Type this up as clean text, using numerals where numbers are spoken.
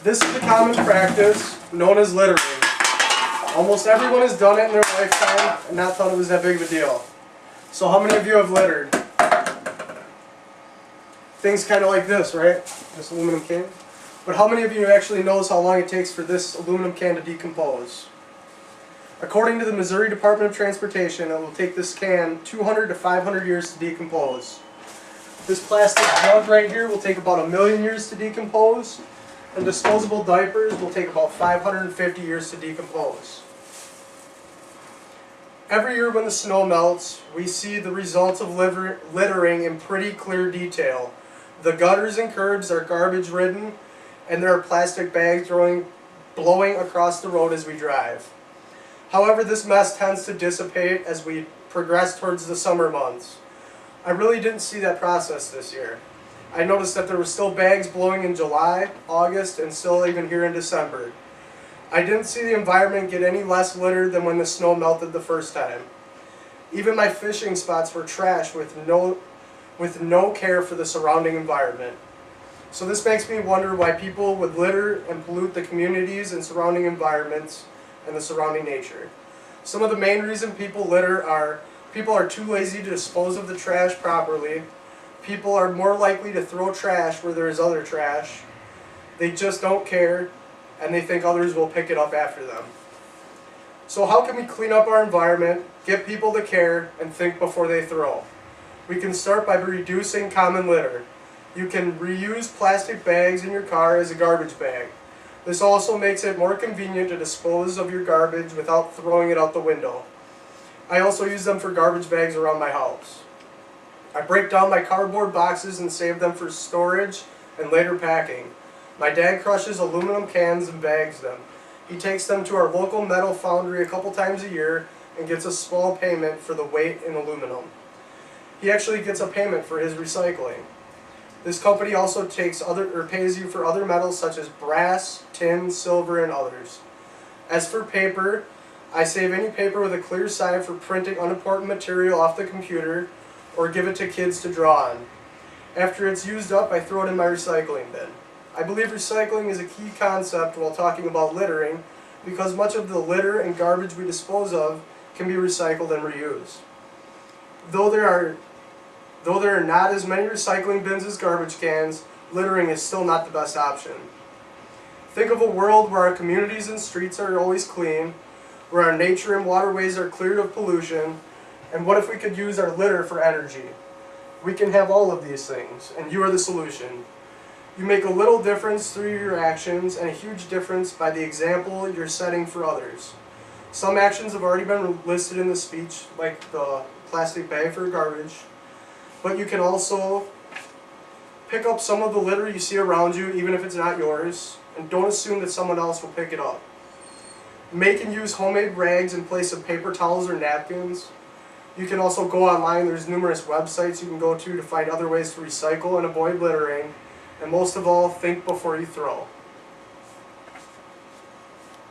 This is the common practice known as littering. Almost everyone has done it in their lifetime and not thought it was that big of a deal. So how many of you have littered? Things kind of like this, right? This aluminum can. But how many of you actually knows how long it takes for this aluminum can to decompose? According to the Missouri Department of Transportation, it will take this can 200 to 500 years to decompose. This plastic jug right here will take about 1,000,000 years to decompose, and disposable diapers will take about 550 years to decompose. Every year when the snow melts, we see the results of littering in pretty clear detail. The gutters and curbs are garbage ridden, and there are plastic bags blowing across the road as we drive. However, this mess tends to dissipate as we progress towards the summer months. I really didn't see that process this year. I noticed that there were still bags blowing in July, August, and still even here in December. I didn't see the environment get any less littered than when the snow melted the first time. Even my fishing spots were trashed with no care for the surrounding environment. So this makes me wonder why people would litter and pollute the communities and surrounding environments and the surrounding nature. Some of the main reasons people litter are people are too lazy to dispose of the trash properly. People are more likely to throw trash where there is other trash. They just don't care, and they think others will pick it up after them. So how can we clean up our environment, get people to care, and think before they throw? We can start by reducing common litter. You can reuse plastic bags in your car as a garbage bag. This also makes it more convenient to dispose of your garbage without throwing it out the window. I also use them for garbage bags around my house. I break down my cardboard boxes and save them for storage and later packing. My dad crushes aluminum cans and bags them. He takes them to our local metal foundry a couple times a year and gets a small payment for the weight in aluminum. He actually gets a payment for his recycling. This company also pays you for other metals such as brass, tin, silver, and others. As for paper, I save any paper with a clear side for printing unimportant material off the computer or give it to kids to draw on. After it's used up, I throw it in my recycling bin. I believe recycling is a key concept while talking about littering because much of the litter and garbage we dispose of can be recycled and reused. Though there are not as many recycling bins as garbage cans, littering is still not the best option. Think of a world where our communities and streets are always clean, where our nature and waterways are cleared of pollution, and what if we could use our litter for energy? We can have all of these things, and you are the solution. You make a little difference through your actions and a huge difference by the example you're setting for others. Some actions have already been listed in the speech, like the plastic bag for garbage, but you can also pick up some of the litter you see around you, even if it's not yours, and don't assume that someone else will pick it up. Make and use homemade rags in place of paper towels or napkins. You can also go online. There's numerous websites you can go to find other ways to recycle and avoid littering. And most of all, think before you throw.